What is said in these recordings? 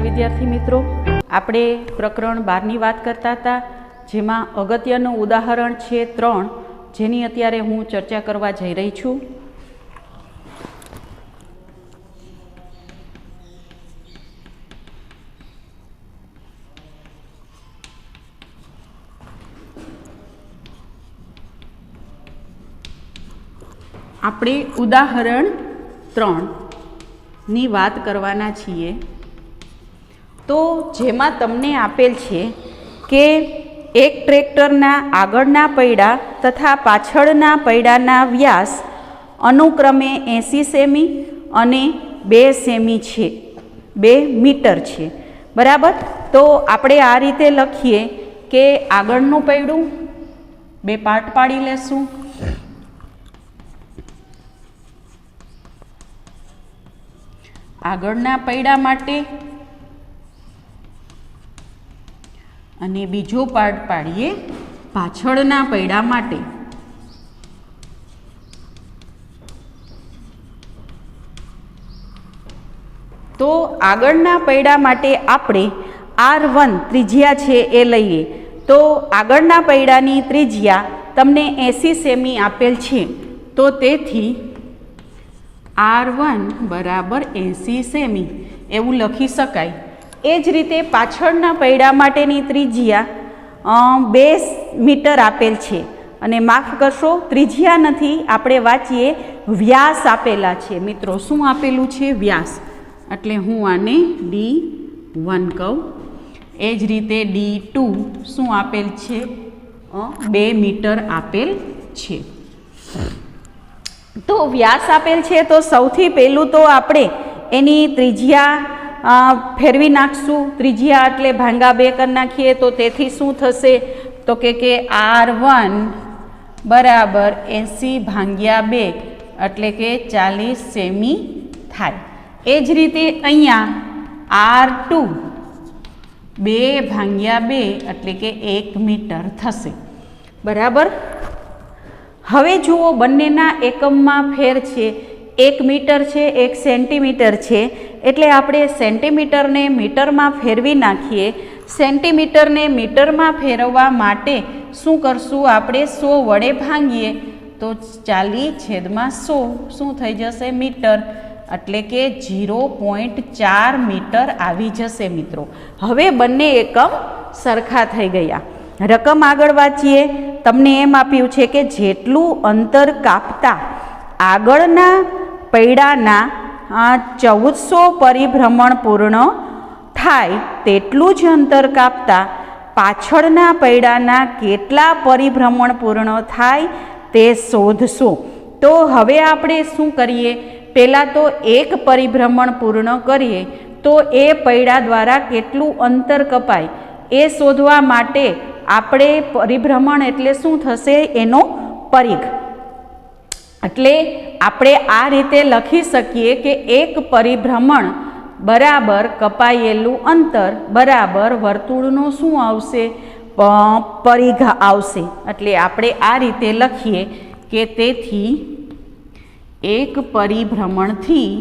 नमस्कार विद्यार्थी मित्रों, આપણે પ્રકરણ 12 ની વાત કરતા હતા, જેમાં અગત્યનું ઉદાહરણ છે 3, જેની અત્યારે હું ચર્ચા કરવા જઈ રહી છું. આપણે ઉદાહરણ 3 ની વાત કરવાના છીએ. તો જેમાં તમને આપેલ છે કે એક ટ્રેક્ટરના આગળના પૈડા તથા પાછળના પૈડાના વ્યાસ અનુક્રમે 80 સેમી અને 2 સેમી છે, 2 મીટર છે. બરાબર. તો આપણે આ રીતે લખીએ કે આગળનું પૈડું 2 પાર્ટ પાડી લેશું. આગળના પૈડા માટે અને બીજો પાર્ટ પાડીએ પાછળના પૈડા માટે. તો આગળના પૈડા માટે આપણે R1 ત્રિજ્યા છે એ લઈએ. તો આગળના પૈડાની ત્રિજ્યા તમને 80 સેમી આપેલ છે, તો તેથી R1 બરાબર 80 સેમી એવું લખી શકાય. એ જ રીતે પાછળના પૈડા માટેની ત્રિજ્યા 2 મીટર આપેલ છે, અને માફ કરશો, ત્રિજ્યા નથી, આપણે વાંચીએ વ્યાસ આપેલા છે. મિત્રો શું આપેલું છે? વ્યાસ. એટલે હું આને D1 કહું. એ જ રીતે D2 શું આપેલ છે? 2 મીટર આપેલ છે. તો વ્યાસ આપેલ છે, તો સૌથી પહેલું તો આપણે એની ત્રિજ્યા ફેરવી નાખશું. ત્રિજ્યા એટલે ભાંગા 2 કરી નાખીએ, તો તેથી શું થશે? તો કે R1 બરાબર 80/2 એટલે કે 40 સેમી થાય. એ જ રીતે અહીંયા R2 2/2 એટલે કે 1 મીટર થશે. બરાબર. હવે જુઓ, બંનેના એકમમાં ફેર છે. 1 મીટર છે, 1 સેન્ટીમીટર છે, એટલે આપણે સેન્ટીમીટરને મીટરમાં ફેરવી નાખીએ. સેન્ટીમીટરને મીટરમાં ફેરવવા માટે શું કરશું? આપણે 100 વડે ભાંગીએ તો 40/100 શું થઈ જશે? મીટર. એટલે કે 0.4 મીટર આવી જશે. મિત્રો હવે બંને એકમ સરખા થઈ ગયા. રકમ આગળ વાંચીએ. તમને એમ આપ્યું છે કે જેટલું અંતર કાપતા આગળના પૈડાના 1400 પરિભ્રમણ પૂર્ણ થાય, તેટલું જ અંતર કાપતા પાછળના પૈડાના કેટલા પરિભ્રમણ પૂર્ણ થાય તે શોધશો. તો હવે આપણે શું કરીએ? પહેલાં તો એક પરિભ્રમણ પૂર્ણ કરીએ તો એ પૈડા દ્વારા કેટલું અંતર કપાય એ શોધવા માટે આપણે પરિભ્રમણ એટલે શું થશે? એનો પરિઘ. એટલે આપણે આ રીતે લખી શકીએ કે એક પરિભ્રમણ બરાબર કપાયેલું અંતર બરાબર વર્તુળનું શું આવશે? પરિઘ આવશે. એટલે આપણે આ રીતે લખીએ કે તેથી એક પરિભ્રમણથી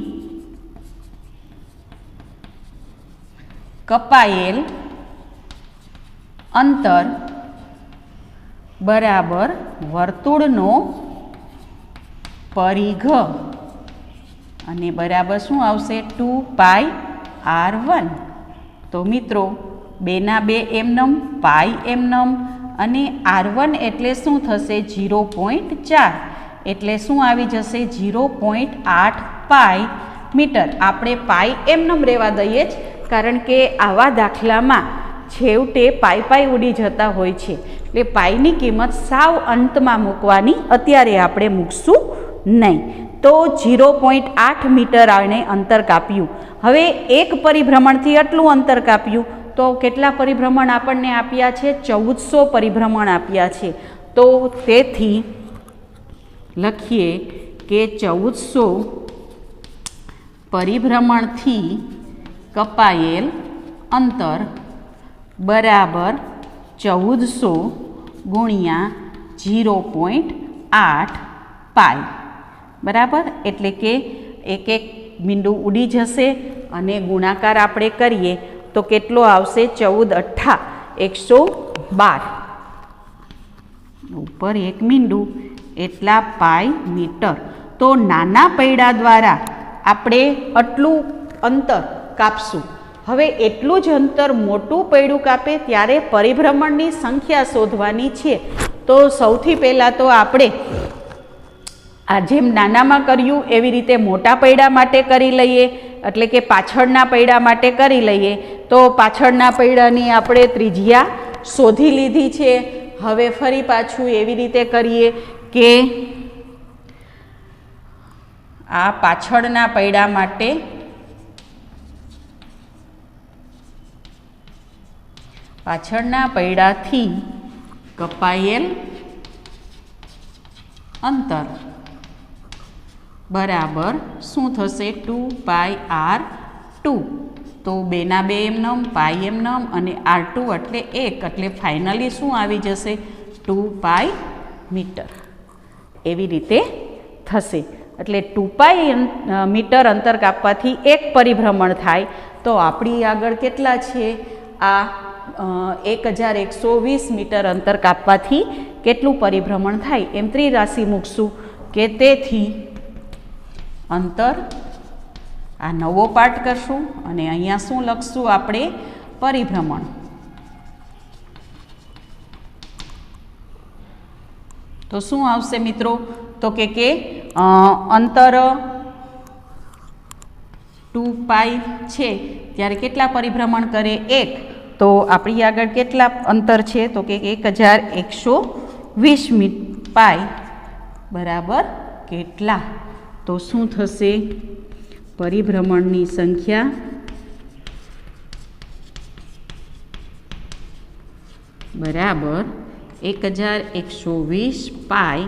કપાયેલ અંતર બરાબર વર્તુળનો પરિઘ, અને બરાબર શું આવશે? 2πr1. તો મિત્રો 2 ના 2 એમનમ, પાઈ એમનમ, અને R1 એટલે શું થશે? 0.4 એટલે શું આવી જશે? 0.8 પાઈ મીટર. આપણે પાઈ એમનમ રહેવા દઈએ જ, કારણ કે આવા દાખલામાં છેવટે પાઈ ઉડી જતા હોય છે. એટલે પાઈની કિંમત સાવ અંતમાં મૂકવાની, અત્યારે આપણે મૂકશું નહીં. તો 0.8 મીટર આને અંતર કાપ્યું. હવે એક પરિભ્રમણથી આટલું અંતર કાપ્યું, તો કેટલા પરિભ્રમણ આપણને આપ્યા છે? 1400 પરિભ્રમણ આપ્યા છે. તો તેથી લખીએ કે 1400 પરિભ્રમણથી કપાયેલ અંતર બરાબર 1400 ગુણ્યા 0.8 પાઈ. બરાબર. એટલે કે એક એક બિંદુ ઉડી જશે અને ગુણાકાર આપણે કરીએ તો કેટલો આવશે? 14 અઠ્ઠા 112 ઉપર 1 મીંડું એટલા પાઈ મીટર. તો નાના પૈડા દ્વારા આપણે આટલું અંતર કાપશું. હવે એટલું જ અંતર મોટું પૈડું કાપે ત્યારે પરિભ્રમણની સંખ્યા શોધવાની છે. તો સૌથી પહેલાં તો આપણે આ જેમ નાનામાં કર્યું એવી રીતે મોટા પૈડા માટે કરી લઈએ, એટલે કે પાછળના પૈડા માટે કરી લઈએ. તો પાછળના પૈડાની આપણે ત્રિજ્યા શોધી લીધી છે. હવે ફરી પાછું એવી રીતે કરીએ કે આ પાછળના પૈડા માટે પાછળના પૈડાથી કપાયેલ અંતર બરાબર શું થશે? 2πr2. તો 2 ના 2 એમનેમ, પાઈ એમનેમ અને r2 એટલે 1, એટલે ફાઇનલી શું આવી જશે? 2π મીટર. એવી રીતે થશે. એટલે 2π મીટર અંતર કાપવાથી 1 પરિભ્રમણ થાય. તો આપણી આગળ કેટલા છે? આ 1120 મીટર અંતર કાપવાથી કેટલું પરિભ્રમણ થાય એમ ત્રિરાશિ મૂકશું કે તેથી અંતર, આ નવો પાર્ટ કરશું અને અહીંયા શું લખશું આપણે? પરિભ્રમણ. તો શું આવશે મિત્રો? તો કે અંતર 2π છે ત્યારે કેટલા પરિભ્રમણ કરે? 1. તો આપણી આગળ કેટલા અંતર છે? તો કે 1120 પાઈ બરાબર કેટલા? તો શું થશે? પરિભ્રમણની સંખ્યા બરાબર 1120 પાઈ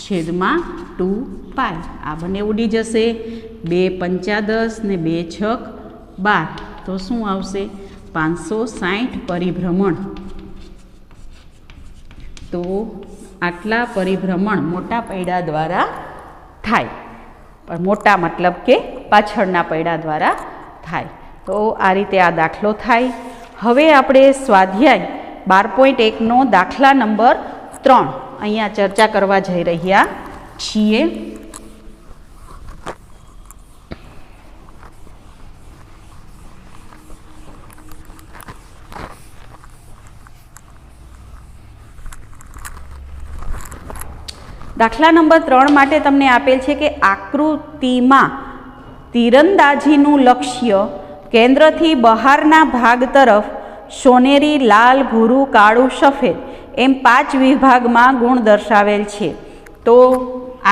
છેદમાં 2π. આ બંને ઉડી જશે. 2 પંચા 10 ને 2 છક 12. તો શું આવશે? 560 પરિભ્રમણ. તો આટલા પરિભ્રમણ મોટા પૈડા દ્વારા થાય. પણ મોટા મતલબ કે પાછળના પૈડા દ્વારા થાય. તો આ રીતે આ દાખલો થાય. હવે આપણે સ્વાધ્યાય 12.1નો દાખલા નંબર 3 અહીંયા ચર્ચા કરવા જઈ રહ્યા છીએ. દાખલા નંબર 3 માટે તમને આપેલ છે કે આકૃતિમાં તીરંદાજીનું લક્ષ્ય કેન્દ્રથી બહારના ભાગ તરફ સોનેરી, લાલ, ભૂરું, કાળું, સફેદ એમ 5 વિભાગમાં ગુણ દર્શાવેલ છે. તો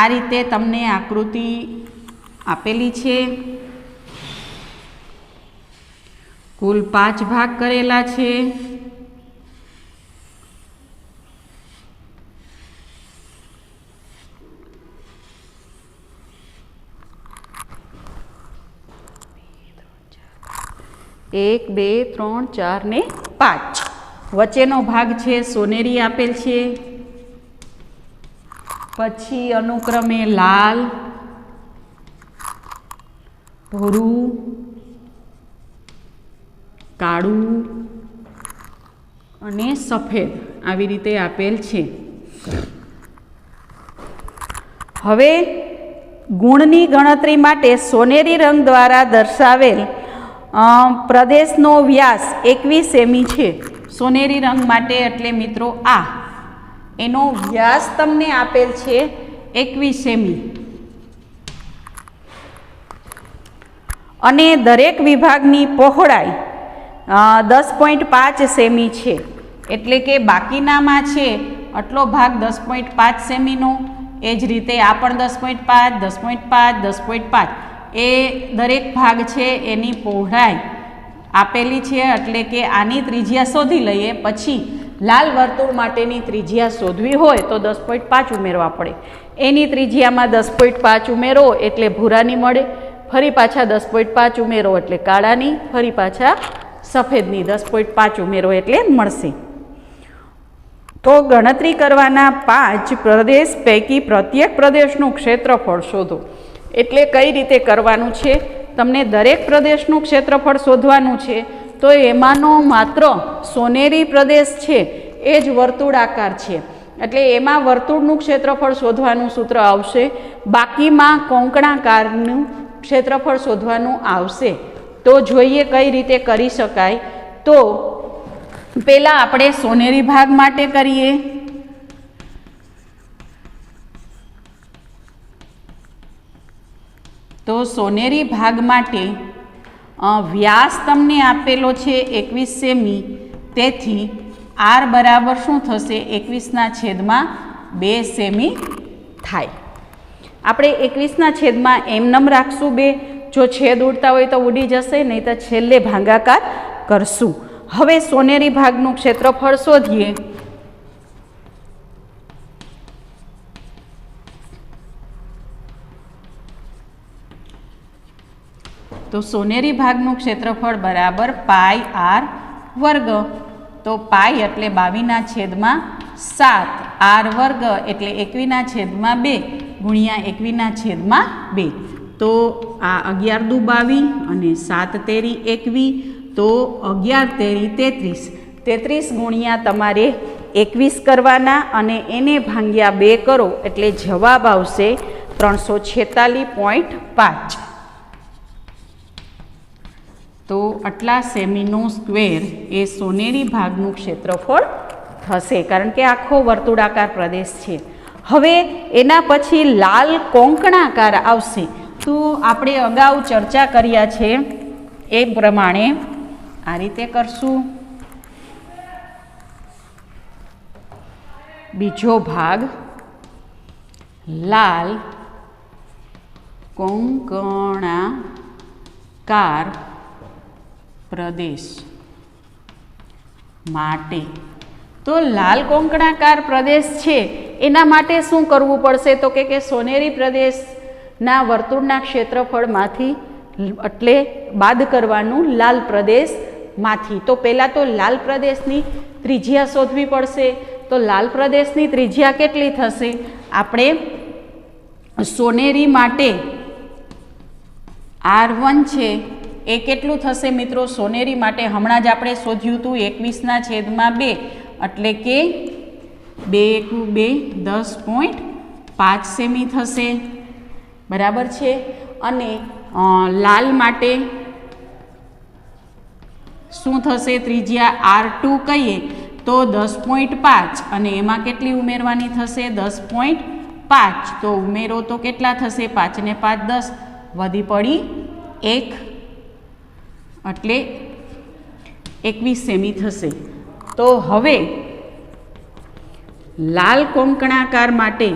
આ રીતે તમને આકૃતિ આપેલી છે. કુલ 5 ભાગ કરેલા છે. એક, 2, 3, 4 ને 5. વચ્ચેનો ભાગ છે સોનેરી આપેલ છે. પછી અનુક્રમે લાલ, ભૂરું, કાળું અને સફેદ આવી રીતે આપેલ છે. હવે ગુણની ગણતરી માટે સોનેરી રંગ દ્વારા દર્શાવેલ પ્રદેશનો વ્યાસ 21 સેમી છે. સોનેરી રંગ માટે એટલે મિત્રો આ એનો વ્યાસ તમને આપેલ છે 21 સેમી. અને દરેક વિભાગની પહોળાઈ 10.5 સેમી છે. એટલે કે બાકીનામાં છે આટલો ભાગ 10.5 સેમીનો. એ જ રીતે આ પણ 10.5, 10.5, 10.5 એ દરેક ભાગ છે એની પહોળાઈ આપેલી છે. એટલે કે આની ત્રિજ્યા શોધી લઈએ. પછી લાલ વર્તુળ માટેની ત્રિજ્યા શોધવી હોય તો 10.5 ઉમેરવા પડે. એની ત્રિજ્યામાં 10.5 ઉમેરો એટલે ભૂરાની મળે. ફરી પાછા 10.5 ઉમેરો એટલે કાળાની. ફરી પાછા સફેદની 10.5 ઉમેરો એટલે મળશે. તો ગણતરી કરવાના 5 પ્રદેશ પૈકી પ્રત્યેક પ્રદેશનું ક્ષેત્રફળ શોધો. એટલે કઈ રીતે કરવાનું છે? તમને દરેક પ્રદેશનું ક્ષેત્રફળ શોધવાનું છે તો એમાંનો માત્ર સોનેરી પ્રદેશ છે એ જ વર્તુળાકાર છે, એટલે એમાં વર્તુળનું ક્ષેત્રફળ શોધવાનું સૂત્ર આવશે, બાકીમાં કોંકણાકારનું ક્ષેત્રફળ શોધવાનું આવશે. તો જોઈએ કઈ રીતે કરી શકાય. તો પહેલાં આપણે સોનેરી ભાગ માટે કરીએ. તો સોનેરી ભાગ માટે વ્યાસ તમને આપેલો છે 21 સેમી, તેથી આર બરાબર શું થશે? 21/2 સેમી થાય. આપણે 21/2 એમનેમ રાખશું 2, જો છેદ ઉડતા હોય તો ઉડી જશે, નહીં તો છેલ્લે ભાગાકાર કરશું. હવે સોનેરી ભાગનું ક્ષેત્રફળ શોધીએ. તો સોનેરી ભાગનું ક્ષેત્રફળ બરાબર પાઈ આર વર્ગ. તો પાઈ એટલે 22/7, આર વર્ગ એટલે 21/2 ગુણ્યા 21/2. તો આ 11 દુ 22 અને 7 તેરી 21, તો 11 તેરી 33. 33 ગુણ્યા તમારે 21 કરવાના અને એને ભાગ્યા 2 કરો એટલે જવાબ આવશે 346.5. તો આટલા સેમીનો સ્ક્વેર એ સોનેરી ભાગનું ક્ષેત્રફળ થશે, કારણ કે આખો વર્તુળાકાર પ્રદેશ છે. હવે એના પછી લાલ કોંકણાકાર આવશે. તો આપણે અગાઉ ચર્ચા કર્યા છે એ પ્રમાણે આ રીતે કરશું. બીજો ભાગ લાલ કોંકણાકાર પ્રદેશ માટે. તો લાલ કોંકણાકાર પ્રદેશ છે એના માટે શું કરવું પડશે? તો કે સોનેરી પ્રદેશના વર્તુળના ક્ષેત્રફળમાંથી એટલે બાદ કરવાનું લાલ પ્રદેશમાંથી. તો પહેલાં તો લાલ પ્રદેશની ત્રિજ્યા શોધવી પડશે. તો લાલ પ્રદેશની ત્રિજ્યા કેટલી થશે? આપણે સોનેરી માટે R1 છે એ કેટલું થશે મિત્રો? સોનેરી માટે હમણાં જ આપણે શોધ્યું હતું 21/2, એટલે કે 2 × 2 10.5 સેમી થશે, બરાબર છે. અને લાલ માટે શું થશે? ત્રિજ્યા R2 કહીએ તો 10.5 અને એમાં કેટલી ઉમેરવાની થશે? 10.5. તો ઉમેરો તો કેટલા થશે? 5 ને 5 10, વધી પડી 1, એટલે 21 સેમી થશે. તો હવે લાલ કોંકણાકાર માટે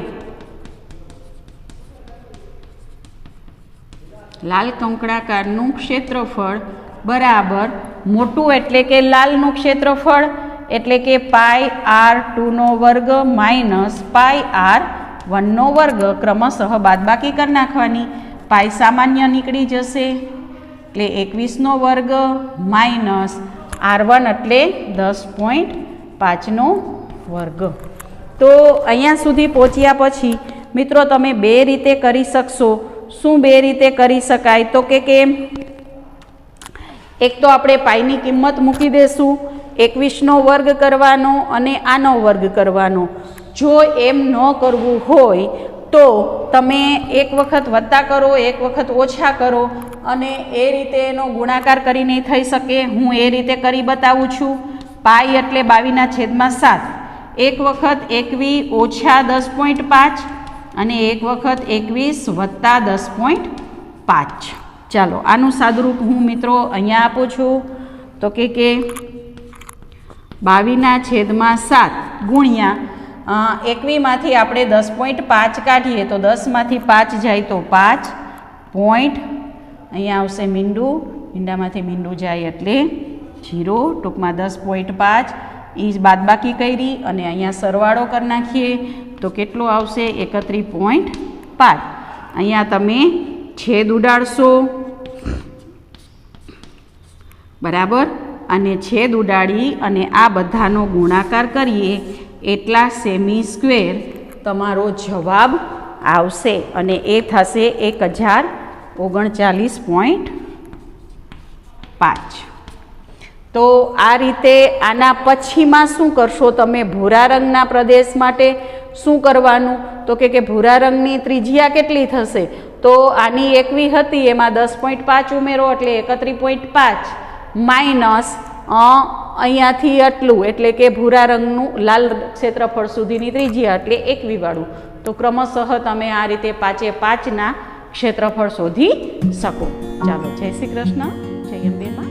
લાલ કોંકણાકારનું ક્ષેત્રફળ બરાબર મોટું એટલે કે લાલનું ક્ષેત્રફળ એટલે કે પાઈ R2 વર્ગ માઇનસ પાઈ R1 વર્ગ, ક્રમશઃ બાદબાકી કરી નાખવાની. પાઈ સામાન્ય નીકળી જશે એટલે 21 વર્ગ માઇનસ R1 એટલે 10.5 વર્ગ. તો અહીંયા સુધી પહોંચ્યા પછી મિત્રો તમે 2 રીતે કરી શકશો. શું 2 રીતે કરી શકાય? તો કે એક તો આપણે પાઈની કિંમત મૂકી દેશું, 21 વર્ગ કરવાનો અને આનો વર્ગ કરવાનો. જો એમ ન કરવું હોય તો તમે એક વખત વત્તા કરો, એક વખત ઓછા કરો અને એ રીતે એનો ગુણાકાર કરીને થઈ શકે. હું એ રીતે કરી બતાવું છું. પાઈ એટલે 22/7, એક વખત 21 ઓછા 10.5 અને એક વખત 21 વત્તા 10.5. ચાલો આનું સાદુરૂપ હું મિત્રો અહીંયા આપું છું. તો કે 22/7 ગુણ્યા 21માંથી આપણે 10.5 કાઢીએ તો 10માંથી 5 જાય તો 5 પોઈન્ટ, અહીંયા આવશે મીંડું, મીંડામાંથી મીંડું જાય એટલે 0. ટૂંકમાં 10.5 એ બાદબાકી કરી અને અહીંયા સરવાળો કરી નાખીએ તો કેટલો આવશે? 31.5. અહીંયા તમે છેદ ઉડાડશો, બરાબર, અને છેદ ઉડાડી અને આ બધાનો ગુણાકાર કરીએ એટલા સેમી સ્ક્વેર તમારો જવાબ આવશે અને એ થશે 1000 39.5. તો આ રીતે આના પછીમાં શું કરશો તમે? ભૂરા રંગના પ્રદેશ માટે શું કરવાનું? તો કે ભૂરા રંગની ત્રિજ્યા કેટલી થશે? તો આની 21 હતી, એમાં 10.5 ઉમેરો એટલે 31.5 માઇનસ અહીંયાથી આટલું, એટલે કે ભૂરા રંગનું લાલ ક્ષેત્રફળ સુધીની ત્રિજ્યા એટલે 21 વાળું. તો ક્રમશઃ તમે આ રીતે 5 ના ક્ષેત્રફળ શોધી શકો. ચાલો, જય શ્રી કૃષ્ણ, જય અંબે માં.